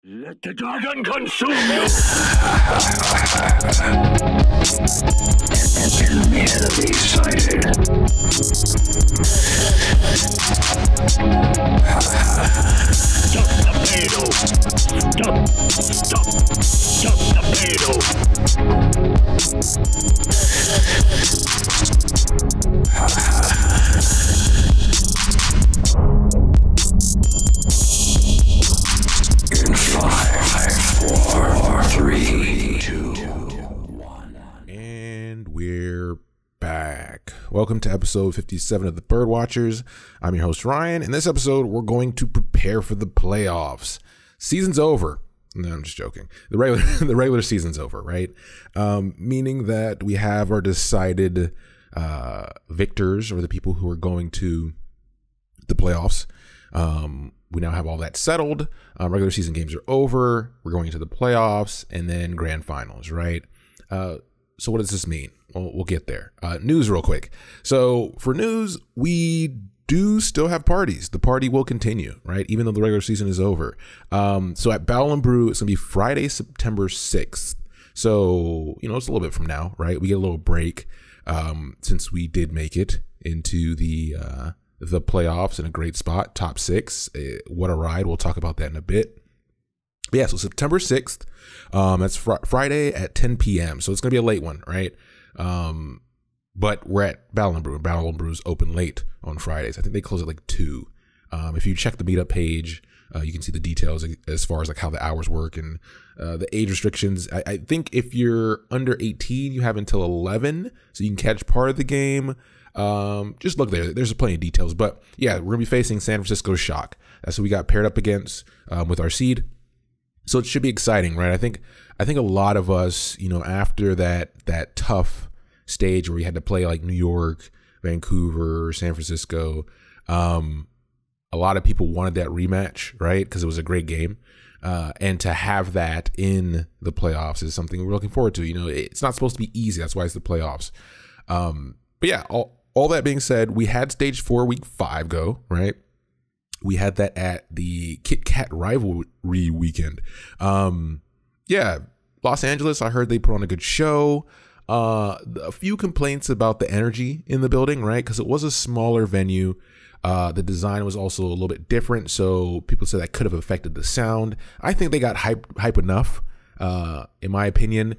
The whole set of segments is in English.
Let the dragon consume you! Enemy sighted. Stop the payload! Stop the payload! In 5, 4, 3, 2, 1. And we're back. Welcome to episode 57 of the Bird Watchers. I'm your host Ryan. In this episode, we're going to prepare for the playoffs. Season's over. No, I'm just joking. The regular season's over, right? Meaning that we have our decided victors, or the people who are going to the playoffs. We now have all that settled. Regular season games are over. We're going into the playoffs and then grand finals, right? So what does this mean? Well, we'll get there. News real quick. So for news, we do still have parties. The party will continue, right? Even though the regular season is over. So at Battle and Brew, it's going to be Friday, September 6th. So, you know, it's a little bit from now, right? We get a little break since we did make it into the playoffs in a great spot, top 6. What a ride. We'll talk about that in a bit. But yeah, so September 6th, that's Friday at 10 p.m. So it's going to be a late one, right? But we're at Battle and Brew. Battle and Brew's open late on Fridays. I think they close at like 2. If you check the meetup page, you can see the details as far as like how the hours work and the age restrictions. I think if you're under 18, you have until 11, so you can catch part of the game. Just look there. There's plenty of details. But yeah, we're gonna be facing San Francisco Shock. That's what we got paired up against with our seed. So it should be exciting, right? I think a lot of us, you know, after that tough stage where we had to play like New York, Vancouver, San Francisco, a lot of people wanted that rematch, right? Because it was a great game. And to have that in the playoffs is something we're looking forward to. You know, it's not supposed to be easy. That's why it's the playoffs. But yeah, all that being said, we had stage 4 week 5 go, right? We had that at the Kit Kat rivalry weekend. Yeah, Los Angeles, I heard they put on a good show. A few complaints about the energy in the building, right? Because it was a smaller venue. The design was also a little bit different, so people said that could have affected the sound. I think they got hype enough, in my opinion.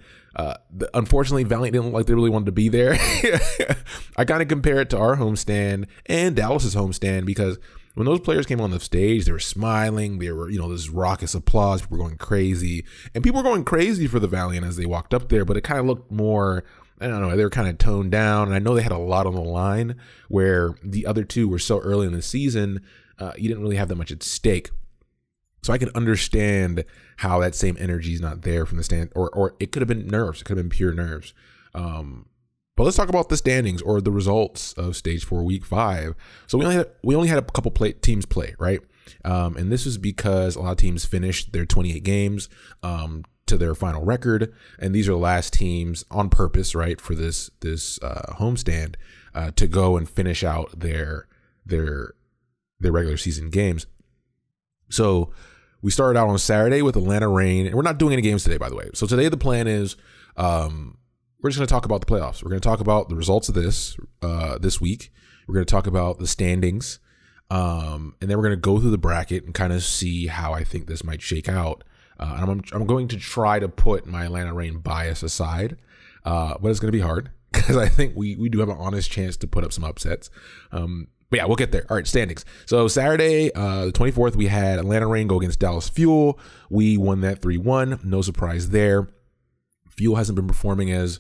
Unfortunately, Valiant didn't look like they really wanted to be there. I kind of compare it to our homestand and Dallas's homestand, because when those players came on the stage, they were smiling. They were, you know, this raucous applause. People were going crazy, and people were going crazy for the Valiant as they walked up there. But it kind of looked more, I don't know, they were kind of toned down. And I know they had a lot on the line, where the other two were so early in the season, you didn't really have that much at stake. So I can understand how that same energy is not there from the stand, or it could have been nerves. It could have been pure nerves. But let's talk about the standings or the results of stage 4 week 5. So we only had a couple teams play, right? And this was because a lot of teams finished their 28 games to their final record, and these are the last teams on purpose, right, for this homestand to go and finish out their regular season games. So we started out on Saturday with Atlanta Reign, and we're not doing any games today, by the way. So today the plan is we're just going to talk about the playoffs. We're going to talk about the results of this week. We're going to talk about the standings, and then we're going to go through the bracket and kind of see how I think this might shake out. I'm going to try to put my Atlanta Reign bias aside, but it's going to be hard because I think we do have an honest chance to put up some upsets. But yeah, we'll get there. All right, standings. So Saturday, the 24th, we had Atlanta Reign go against Dallas Fuel. We won that 3-1. No surprise there. Fuel hasn't been performing as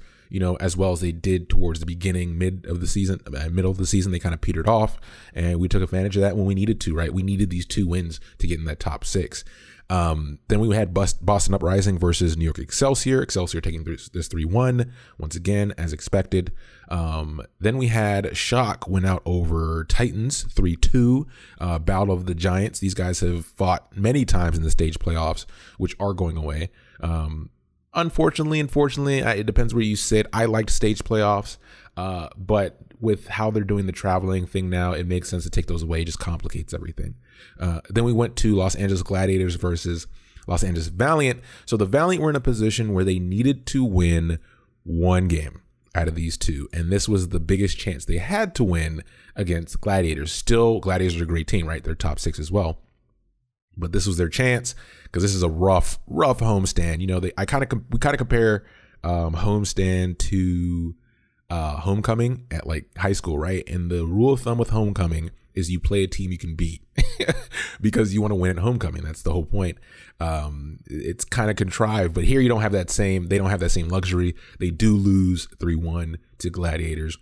well as they did towards the middle of the season. They kind of petered off, and we took advantage of that when we needed to, right? We needed these 2 wins to get in that top 6. Then we had Boston Uprising versus New York Excelsior. Excelsior taking this 3-1 once again, as expected. Then we had Shock win out over Titans 3-2. Battle of the Giants. These guys have fought many times in the stage playoffs, which are going away. Unfortunately, it depends where you sit. I liked stage playoffs, but with how they're doing the traveling thing now, it makes sense to take those away. It just complicates everything. Then we went to Los Angeles Gladiators versus Los Angeles Valiant. So the Valiant were in a position where they needed to win one game out of these two. And this was the biggest chance they had to win against Gladiators. Still, Gladiators are a great team, right? They're top 6 as well. But this was their chance because this is a rough homestand. You know, we kind of compare homestand to homecoming at like high school, right? And the rule of thumb with homecoming is you play a team you can beat because you want to win at homecoming. That's the whole point. It's kind of contrived, but here they don't have that same luxury. They do lose 3-1 to Gladiators.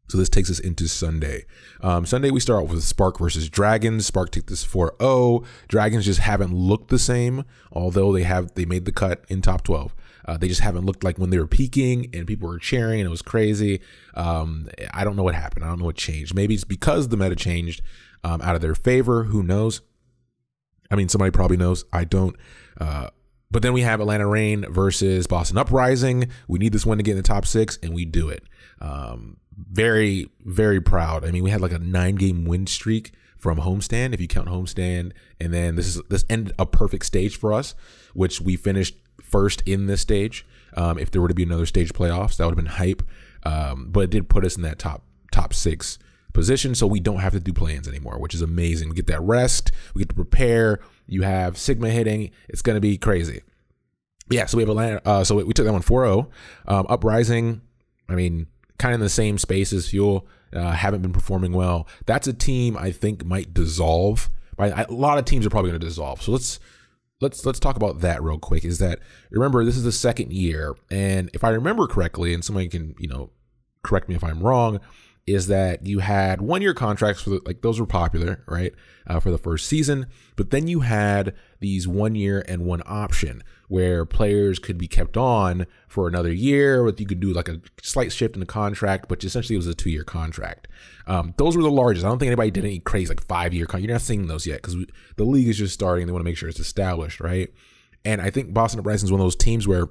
So this takes us into Sunday. Sunday, we start off with Spark versus Dragons. Spark took this 4-0. Dragons just haven't looked the same, although they made the cut in top 12. They just haven't looked like when they were peaking and people were cheering and it was crazy. I don't know what happened. I don't know what changed. Maybe it's because the meta changed out of their favor. Who knows? I mean, somebody probably knows. I don't. But then we have Atlanta Reign versus Boston Uprising. We need this one to get in the top 6, and we do it. Very, very proud. I mean, we had like a 9-game win streak from homestand, if you count homestand, and then this ended a perfect stage for us, which we finished first in this stage. If there were to be another stage playoffs, that would have been hype. But it did put us in that top 6 position, so we don't have to do play-ins anymore, which is amazing. We get that rest, we get to prepare. You have Sigma hitting. It's going to be crazy. Yeah, so we have Atlanta. So we took that one 4-0. Uprising, I mean, kind of in the same space as Fuel. Haven't been performing well. That's a team I think might dissolve. A lot of teams are probably going to dissolve. So let's talk about that real quick. Is that, remember, this is the second year, and if I remember correctly, and somebody can correct me if I'm wrong, is that you had 1-year contracts for those were popular, right? For the first season, but then you had these 1 year and 1 option where players could be kept on for another year, or you could do like a slight shift in the contract, but essentially it was a 2-year contract. Those were the largest. I don't think anybody did any crazy like 5-year contract. You're not seeing those yet because the league is just starting and they want to make sure it's established, right? And I think Boston Uprising is one of those teams where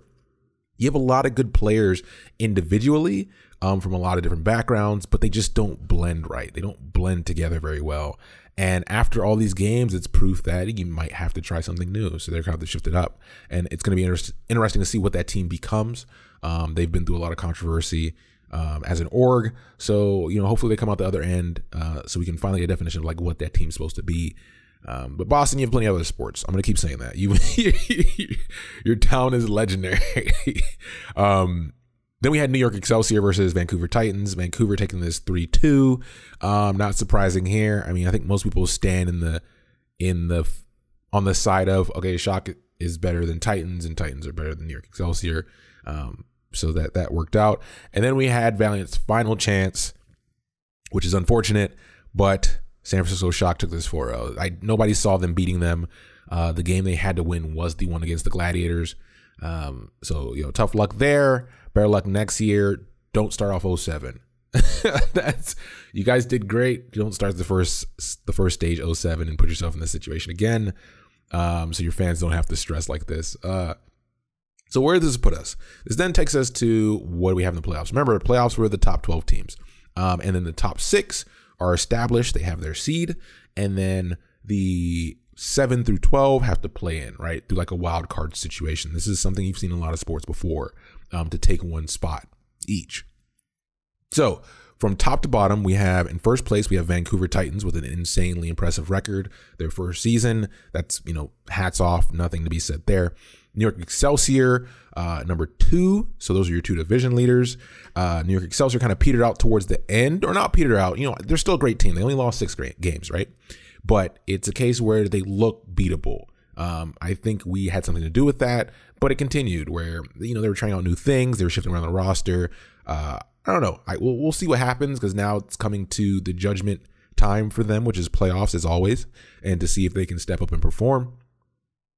you have a lot of good players individually from a lot of different backgrounds, but they just don't blend right. They don't blend together very well. And after all these games, it's proof that you might have to try something new. So they're going to have to shift it up. And it's going to be interesting to see what that team becomes. They've been through a lot of controversy as an org. So, hopefully they come out the other end so we can finally get a definition of like what that team's supposed to be. But Boston, you have plenty of other sports. I'm going to keep saying that. Your town is legendary. Then we had New York Excelsior versus Vancouver Titans. Vancouver taking this 3-2. Not surprising here. I mean, I think most people stand on the side of, okay, Shock is better than Titans and Titans are better than New York Excelsior. So that worked out. And then we had Valiant's final chance, which is unfortunate, but San Francisco Shock took this 4-0. Nobody saw them beating them. The game they had to win was the one against the Gladiators. So tough luck there. Better luck next year. Don't start off 07. You guys did great. Don't start the first stage 07 and put yourself in this situation again. So your fans don't have to stress like this. So where does this put us? This then takes us to what do we have in the playoffs? Remember, the playoffs were the top 12 teams. And then the top 6 are established. They have their seed. And then the 7 through 12 have to play in, right? Through like a wild card situation. This is something you've seen in a lot of sports before, to take one spot each. So from top to bottom, we have in first place, we have Vancouver Titans with an insanely impressive record. Their first season, that's, hats off, nothing to be said there. New York Excelsior, number 2. So those are your 2 division leaders. New York Excelsior kind of petered out towards the end, or not petered out. They're still a great team. They only lost 6 games, right? But it's a case where they look beatable. I think we had something to do with that, but it continued where, they were trying out new things. They were shifting around the roster. I don't know. We'll see what happens because now it's coming to the judgment time for them, which is playoffs as always, and to see if they can step up and perform.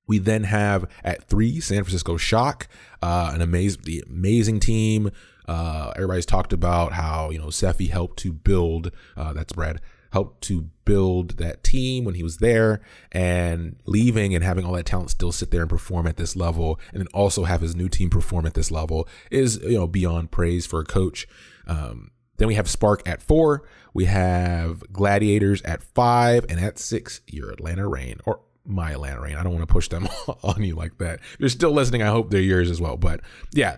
We then have at 3, San Francisco Shock, an amazing team. Everybody's talked about how, Seffi helped to build, that's Brad, helped to build that team when he was there, and leaving and having all that talent still sit there and perform at this level, and then also have his new team perform at this level is, beyond praise for a coach. Then we have Spark at 4. We have Gladiators at 5, and at 6, your Atlanta Reign, or my Atlanta Reign. I don't want to push them on you like that. If you're still listening, I hope they're yours as well. But yeah,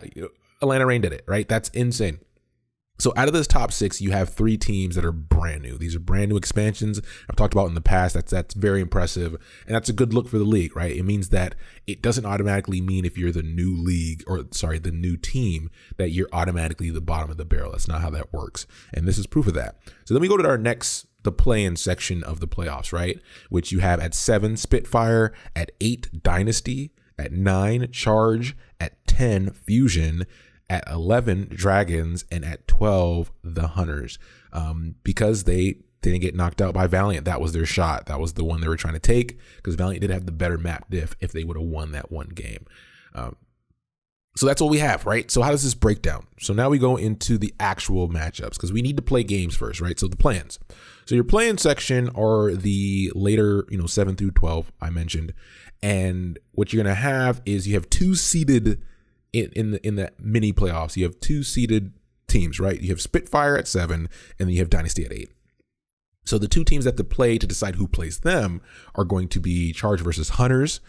Atlanta Reign did it, right? That's insane. So out of this top 6, you have 3 teams that are brand new. These are brand new expansions I've talked about in the past. That's very impressive. And that's a good look for the league, right? It means that it doesn't automatically mean if you're the new league, or sorry, the new team, that you're automatically the bottom of the barrel. That's not how that works. And this is proof of that. So then we go to our next, the play-in section of the playoffs, right? Which you have at 7, Spitfire, at 8, Dynasty, at 9, Charge, at 10, Fusion, at 11, Dragons, and at 12, the Hunters. Because they didn't get knocked out by Valiant. That was their shot. That was the one they were trying to take, because Valiant did have the better map diff if they would have won that one game. So that's what we have, right? So how does this break down? So now we go into the actual matchups, because we need to play games first, right? So the plans. So your play-in section are the later, 7 through 12 I mentioned. And what you're going to have is you have 2 seeded in the mini playoffs. You have 2 seeded teams, right? You have Spitfire at 7, and then you have Dynasty at 8. So the 2 teams that to play to decide who plays them are going to be Charge versus Hunters.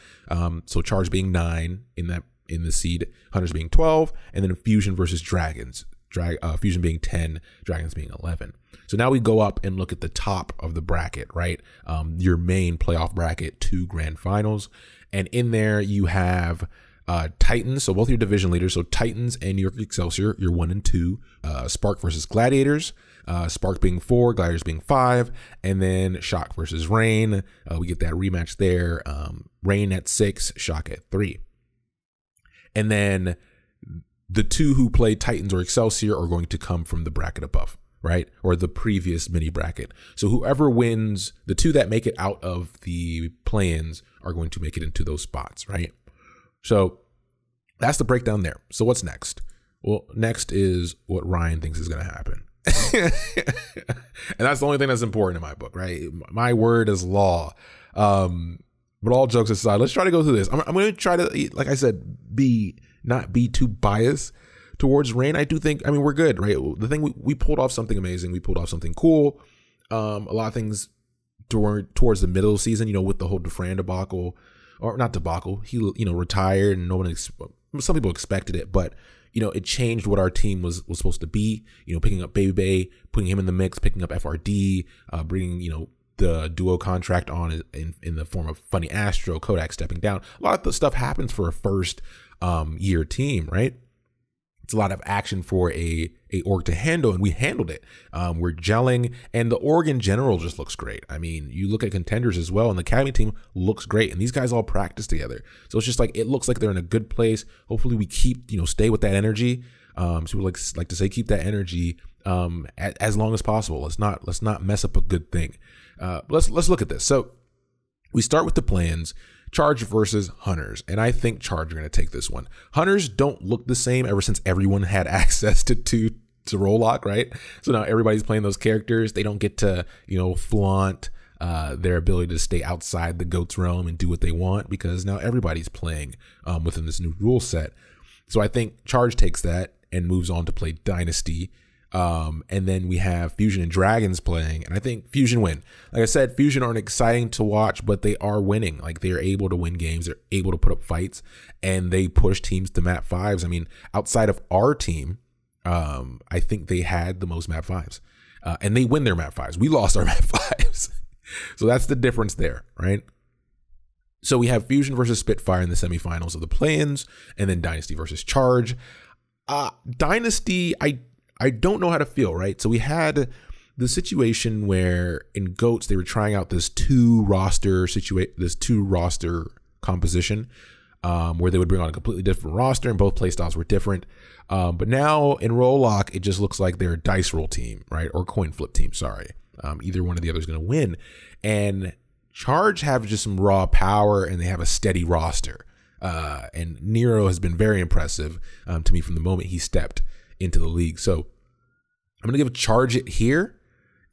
So Charge being 9 in the seed, Hunters being 12, and then Fusion versus Dragons. Fusion being 10, Dragons being 11. So now we go up and look at the top of the bracket, right? Your main playoff bracket, 2 grand finals, and in there you have Titans, so both your division leaders, so Titans and New York Excelsior, you're 1 and 2. Spark versus Gladiators, Spark being 4, Gladiators being 5, and then Shock versus Reign. We get that rematch there. Reign at 6, Shock at 3. And then the 2 who play Titans or Excelsior are going to come from the bracket above, right? Or the previous mini bracket. So whoever wins, the 2 that make it out of the play-ins are going to make it into those spots, right? So that's the breakdown there. So what's next? Well, next is what Ryan thinks is going to happen. And that's the only thing that's important in my book, right? My word is law. But all jokes aside, let's try to go through this. I'm going to try to, like I said, not be too biased towards Reign. I do think, we're good, right? The thing, we pulled off something amazing. We pulled off something cool. A lot of things towards the middle of the season, with the whole Dufran debacle, or not debacle. He, retired, and no one, some people expected it, but it changed what our team was supposed to be. Picking up Baby Bay, putting him in the mix, picking up FRD, bringing the duo contract on in the form of Funny Astro, Kodak stepping down. A lot of the stuff happens for a first year team, right? It's a lot of action for a org to handle, and we handled it. We're gelling, and the org in general just looks great. You look at contenders as well, and the academy team looks great, and these guys all practice together. So it's just like, it looks like they're in a good place. Hopefully we keep, stay with that energy. So we like to say, keep that energy as long as possible. Let's not mess up a good thing. Let's look at this. So we start with the plans. Charge versus Hunters, and I think Charge are going to take this one. Hunters don't look the same ever since everyone had access to roll lock, right? So now everybody's playing those characters. They don't get to flaunt their ability to stay outside the GOAT's realm and do what they want, because now everybody's playing within this new rule set. So I think Charge takes that and moves on to play Dynasty. And then we have Fusion and Dragons playing, and I think Fusion win. Like I said, Fusion aren't exciting to watch, but they are winning. Like, they are able to win games, they're able to put up fights, and they push teams to map 5s. Outside of our team, I think they had the most map 5s, and they win their map 5s. We lost our map 5s. So that's the difference there, right? So we have Fusion versus Spitfire in the semifinals of the play-ins, and then Dynasty versus Charge. Dynasty, I don't know how to feel, right? So we had the situation where in GOATs, they were trying out this two roster composition, where they would bring on a completely different roster, and both playstyles were different. But now in Roll Lock, it just looks like they're a dice roll team, right? Or coin flip team, sorry. Either one or the other is going to win. And Charge have just some raw power, and they have a steady roster. And Nero has been very impressive to me from the moment he stepped into the league. So I'm going to give a Charge it here.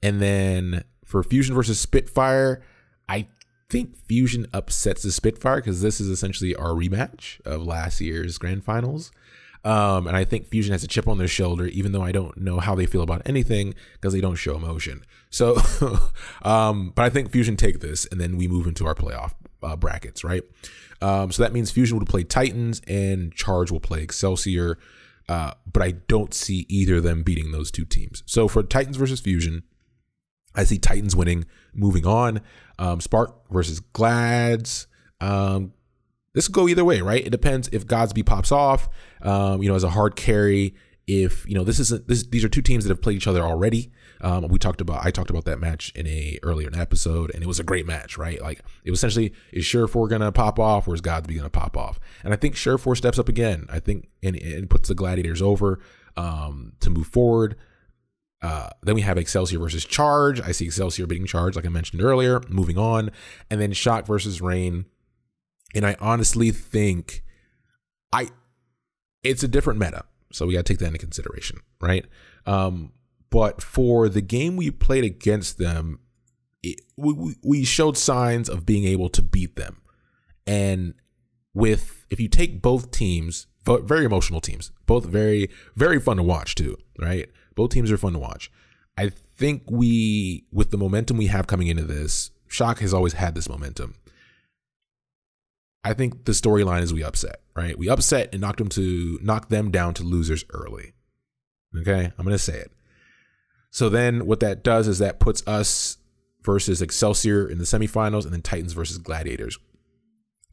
And then for Fusion versus Spitfire, I think Fusion upsets the Spitfire, because this is essentially our rematch of last year's grand finals. And I think Fusion has a chip on their shoulder, even though I don't know how they feel about anything, because they don't show emotion. So, but I think Fusion take this, and then we move into our playoff brackets, right? So that means Fusion would play Titans and Charge will play Excelsior. But I don't see either of them beating those two teams. So for Titans versus Fusion, I see Titans winning, moving on. Spark versus Glads. This could go either way, right? It depends if Godsby pops off, as a hard carry. If these are two teams that have played each other already. I talked about that match in earlier episode, and it was a great match, right? Like it was essentially, is Surefour gonna pop off or is Godsby gonna pop off? And I think Surefour steps up again. I think and puts the Gladiators over to move forward. Then we have Excelsior versus Charge. I see Excelsior beating Charge, like I mentioned earlier, moving on, and then Shock versus Rain. And I honestly think it's a different meta. So we got to take that into consideration, right? But for the game we played against them, we showed signs of being able to beat them. And if you take both teams, very emotional teams, both very, very fun to watch too, right? Both teams are fun to watch. I think with the momentum we have coming into this, Shock has always had this momentum. I think the storyline is we upset, right? We upset and knock them down to losers early. Okay, I'm gonna say it. So then what that does is that puts us versus Excelsior in the semifinals, and then Titans versus Gladiators.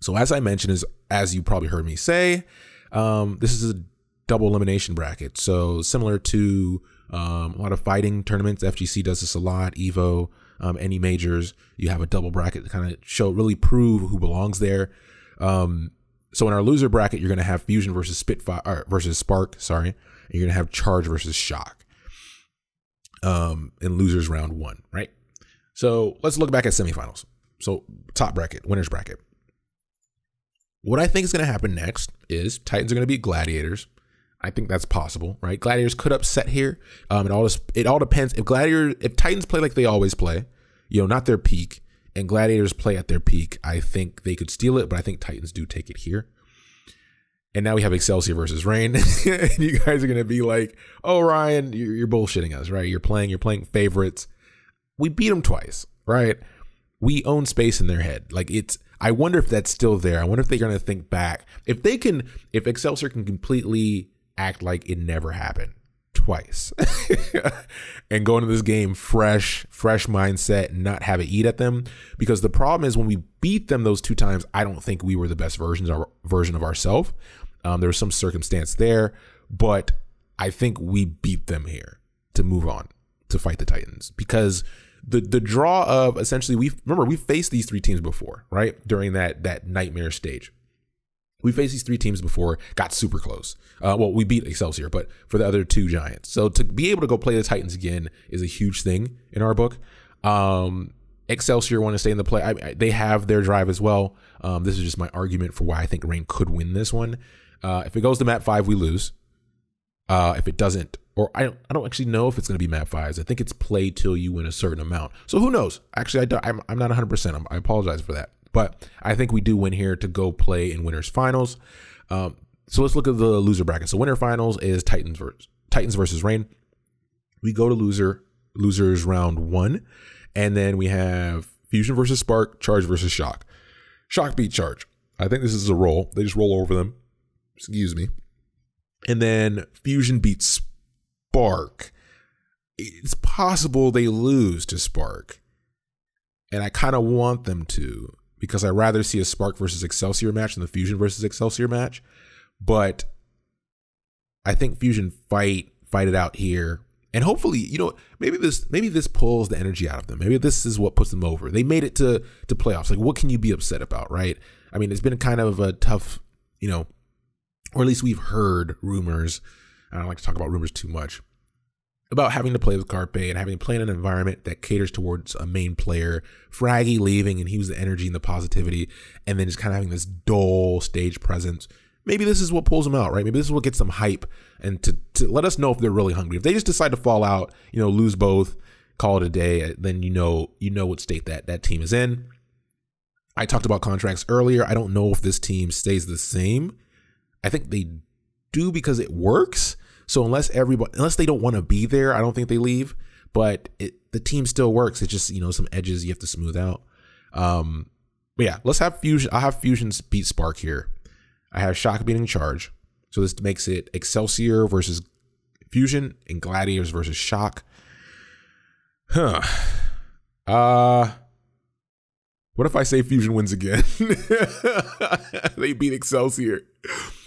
So as I mentioned, as you probably heard me say, this is a double elimination bracket. So similar to a lot of fighting tournaments, FGC does this a lot. Evo, any majors, you have a double bracket to kind of really prove who belongs there. So in our loser bracket, you're going to have Fusion versus versus Spark. Sorry, and you're going to have Charge versus Shock. In losers round 1, right? So let's look back at semifinals. So top bracket, winners bracket. What I think is going to happen next is Titans are going to beat Gladiators. I think that's possible, right? Gladiators could upset here. It all depends. If Titans play like they always play, not their peak, and Gladiators play at their peak, I think they could steal it, but I think Titans do take it here. And now we have Excelsior versus Rain. And you guys are going to be like, oh, Ryan, you're bullshitting us, right? You're playing favorites. We beat them twice, right? We own space in their head. I wonder if that's still there. I wonder if they're going to think back. If Excelsior can completely act like it never happened twice and go into this game fresh mindset and not have it eat at them. Because the problem is when we beat them those 2 times, I don't think we were the best version of ourselves. There was some circumstance there, but I think we beat them here to move on to fight the Titans, because the draw of essentially we faced these 3 teams before, right? During that nightmare stage. We faced these 3 teams before, got super close. We beat Excelsior, but for the other 2 giants. So to be able to go play the Titans again is a huge thing in our book. Excelsior want to stay in the play. They have their drive as well. This is just my argument for why I think Rain could win this one. If it goes to map 5, we lose. If it doesn't, or I don't actually know if it's going to be map 5s. I think it's play till you win a certain amount. So who knows? Actually, I'm not 100%. I apologize for that. But I think we do win here to go play in winners finals. So let's look at the loser bracket. So winner finals is Titans versus Rain. We go to losers round 1, and then we have Fusion versus Spark, Charge versus Shock. Shock beat Charge. I think this is a roll. They just roll over them. Excuse me. And then Fusion beats Spark. It's possible they lose to Spark, and I kind of want them to, because I'd rather see a Spark versus Excelsior match than the Fusion versus Excelsior match. But I think Fusion fight it out here. And hopefully, maybe this pulls the energy out of them. Maybe this is what puts them over. They made it to playoffs. Like, what can you be upset about, right? I mean, it's been kind of a tough, or at least we've heard rumors. I don't like to talk about rumors too much, about having to play with Carpe and having to play in an environment that caters towards a main player. Fraggy leaving, and he was the energy and the positivity, and then just kind of having this dull stage presence. Maybe this is what pulls them out, right? Maybe this is what gets them hype, and to let us know if they're really hungry. If they just decide to fall out, lose both, call it a day, then you know what state that team is in. I talked about contracts earlier. I don't know if this team stays the same. I think they do because it works. So unless they don't want to be there, I don't think they leave. But the team still works. It's just some edges you have to smooth out. But yeah, let's have Fusion. I'll have Fusion's beat Spark here. I have Shock beating Charge. So this makes it Excelsior versus Fusion and Gladiators versus Shock. What if I say Fusion wins again? They beat Excelsior.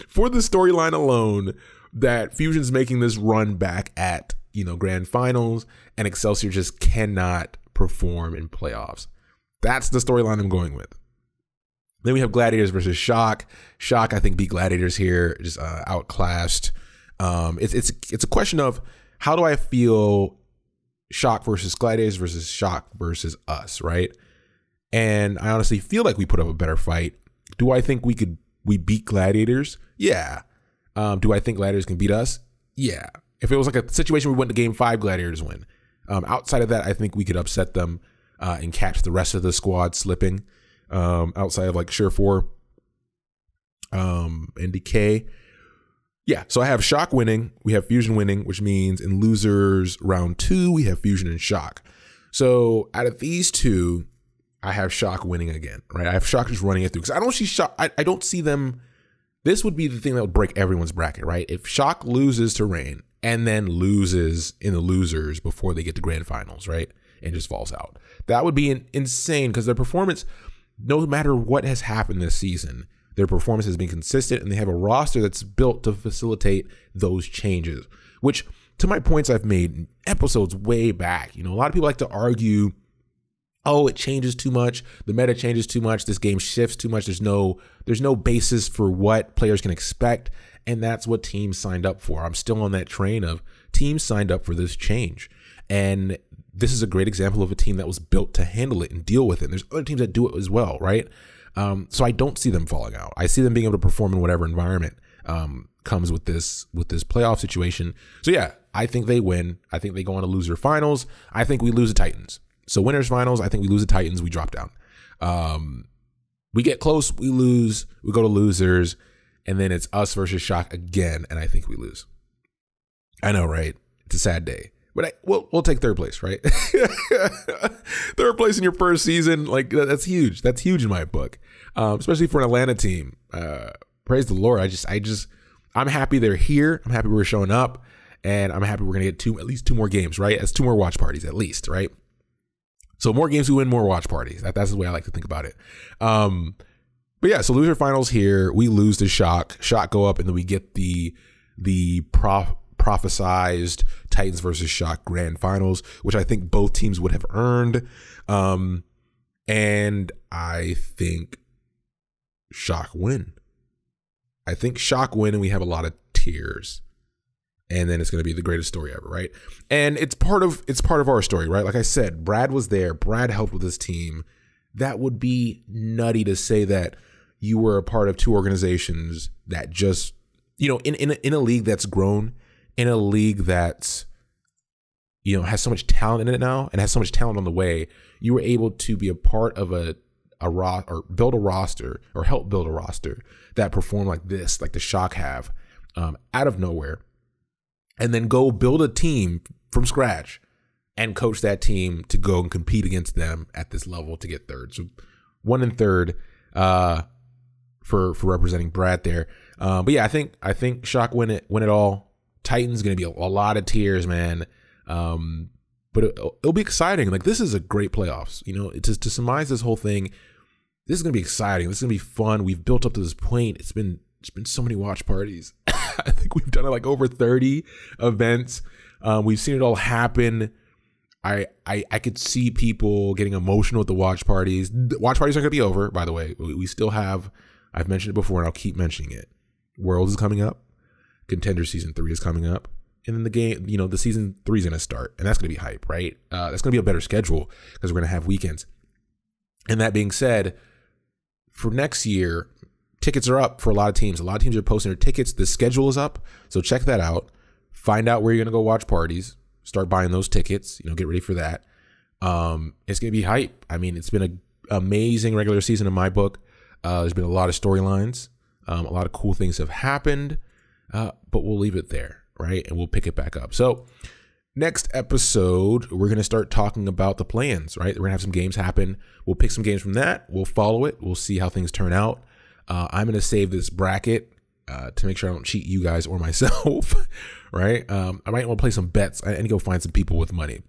For the storyline alone, that Fusion's making this run back at, grand finals, and Excelsior just cannot perform in playoffs. That's the storyline I'm going with. Then we have Gladiators versus Shock. Shock, I think, beat Gladiators here, just outclassed. It's a question of how do I feel Shock versus Gladiators versus Shock versus us, right? And I honestly feel like we put up a better fight. Do I think we beat Gladiators? Yeah. Do I think Gladiators can beat us? Yeah. If it was like a situation we went to game 5, Gladiators win. Outside of that, I think we could upset them and catch the rest of the squad slipping. Outside of like Sure4 and Decay. Yeah, so I have Shock winning. We have Fusion winning, which means in losers round 2, we have Fusion and Shock. So out of these two, I have Shock winning again, right? I have Shock just running it through because I don't see Shock. I don't see them. This would be the thing that would break everyone's bracket, right? If Shock loses to Reign and then loses in the losers before they get to grand finals, right? And just falls out. That would be insane because their performance, no matter what has happened this season, their performance has been consistent and they have a roster that's built to facilitate those changes, which to my points I've made in episodes way back, a lot of people like to argue, oh, it changes too much. The meta changes too much. This game shifts too much. There's no basis for what players can expect. And that's what teams signed up for. I'm still on that train of teams signed up for this change. And this is a great example of a team that was built to handle it and deal with it. And there's other teams that do it as well, right? So I don't see them falling out. I see them being able to perform in whatever environment comes with this playoff situation. So yeah, I think they win. I think they go on to loser finals. I think we lose the Titans. So winners finals, I think we lose the Titans. We drop down. We get close, we lose. We go to losers, and then it's us versus Shock again, and I think we lose. I know, right? It's a sad day. But we'll take third place, right? Third place in your first season, like that's huge. That's huge in my book, especially for an Atlanta team. Praise the Lord. I'm happy they're here. I'm happy we're showing up, and I'm happy we're gonna get at least 2 more games, right? That's 2 more watch parties at least, right? So more games we win, more watch parties. That's the way I like to think about it. But yeah, so loser finals here. We lose to Shock. Shock go up, and then we get the prophesized Titans versus Shock grand finals, which I think both teams would have earned. And I think Shock win. I think Shock win, and we have a lot of tears. And then it's going to be the greatest story ever, right? And it's part of our story, right? Like I said, Brad was there. Brad helped with his team. That would be nutty to say that you were a part of 2 organizations that just, in a league that's grown, in a league that's, has so much talent in it now and has so much talent on the way, you were able to be a part of or build a roster or help build a roster that performed like this, like the Shock have, out of nowhere. And then go build a team from scratch and coach that team to go and compete against them at this level to get third. So 1 and 3rd for representing Brad there. But yeah, I think Shock win it all. Titans going to be a lot of tears, man. But it'll be exciting. Like, this is a great playoffs. To surmise this whole thing, this is going to be exciting. This is going to be fun. We've built up to this point. It's been so many watch parties. I think we've done it like over 30 events. We've seen it all happen. I could see people getting emotional at the watch parties. The watch parties aren't going to be over, by the way. We still have, I've mentioned it before and I'll keep mentioning it. Worlds is coming up. Contender Season 3 is coming up. And then the game, the Season 3 is going to start. And that's going to be hype, right? That's going to be a better schedule because we're going to have weekends. And that being said, for next year, tickets are up for a lot of teams. A lot of teams are posting their tickets. The schedule is up. So check that out. Find out where you're going to go watch parties. Start buying those tickets. Get ready for that. It's going to be hype. I mean, it's been an amazing regular season in my book. There's been a lot of storylines. A lot of cool things have happened. But we'll leave it there, right? And we'll pick it back up. So Next episode, we're going to start talking about the plans, right? We're going to have some games happen. We'll pick some games from that. We'll follow it. We'll see how things turn out. I'm going to save this bracket to make sure I don't cheat you guys or myself, right? I might want to play some bets. I need to go find some people with money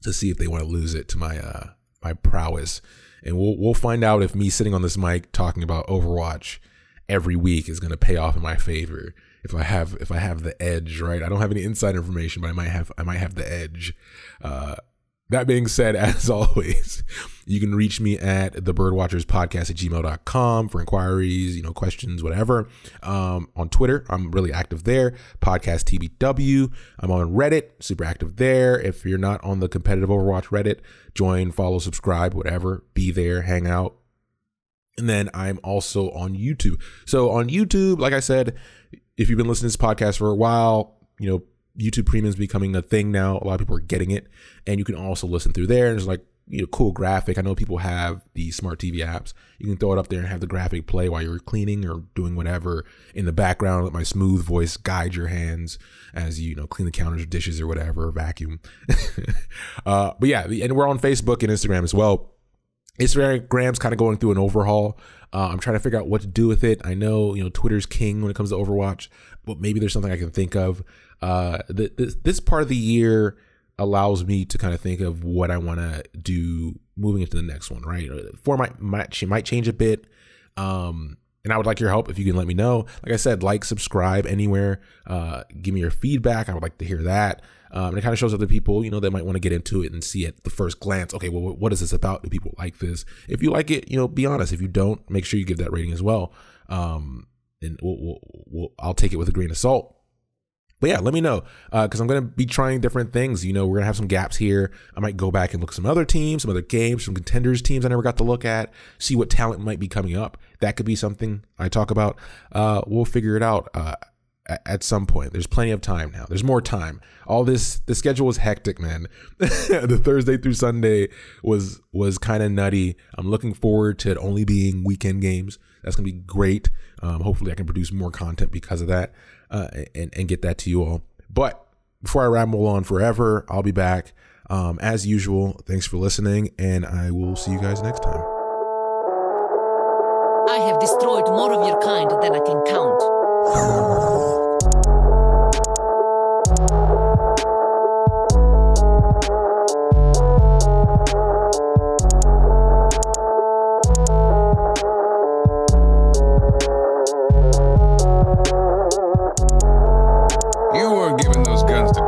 to see if they want to lose it to my prowess. And we'll find out if me sitting on this mic talking about Overwatch every week is going to pay off in my favor. If I have the edge, right? I don't have any inside information, but I might have the edge. That being said, as always, you can reach me at thebirdwatcherspodcast@gmail.com for inquiries, questions, whatever. On Twitter, I'm really active there. Podcast TBW. I'm on Reddit, super active there. If you're not on the competitive Overwatch Reddit, join, follow, subscribe, whatever. Be there, hang out. And then I'm also on YouTube. So on YouTube, like I said, if you've been listening to this podcast for a while, YouTube Premium is becoming a thing now. A lot of people are getting it, and you can also listen through there. And there's cool graphic. I know people have the smart TV apps. You can throw it up there and have the graphic play while you're cleaning or doing whatever in the background. Let my smooth voice guide your hands as you clean the counters or dishes or whatever, vacuum. But yeah, and we're on Facebook and Instagram as well. Instagram's kind of going through an overhaul. I'm trying to figure out what to do with it. I know, Twitter's king when it comes to Overwatch, but maybe there's something I can think of. This part of the year allows me to kind of think of what I want to do moving into the next one, right? Format might change a bit. And I would like your help if you can let me know. Like I said, subscribe anywhere. Give me your feedback. I would like to hear that. And it kind of shows other people, that might want to get into it and see at the first glance, okay, well, what is this about? Do people like this? If you like it, be honest. If you don't, make sure you give that rating as well. And I'll take it with a grain of salt. But yeah, let me know, because I'm going to be trying different things. We're going to have some gaps here. I might go back and look at some other teams, some other games, some contenders teams I never got to look at, see what talent might be coming up. That could be something I talk about. We'll figure it out at some point. There's plenty of time now. There's more time. The schedule was hectic, man. The Thursday through Sunday was kind of nutty. I'm looking forward to it only being weekend games. That's going to be great. Hopefully I can produce more content because of that. And get that to you all. But before I ramble on forever, I'll be back. As usual, thanks for listening, and I will see you guys next time. I have destroyed more of your kind than I can count.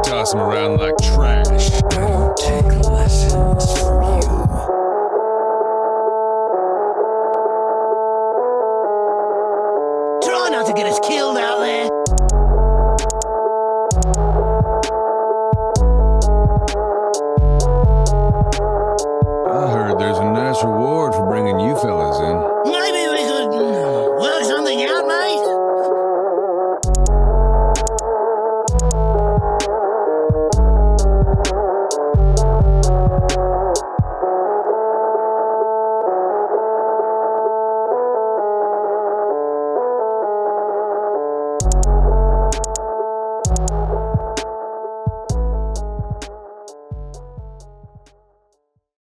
Toss them around like trash. I don't take lessons from you. Try not to get us killed out there. I heard there's a nice reward for bringing you fellas in.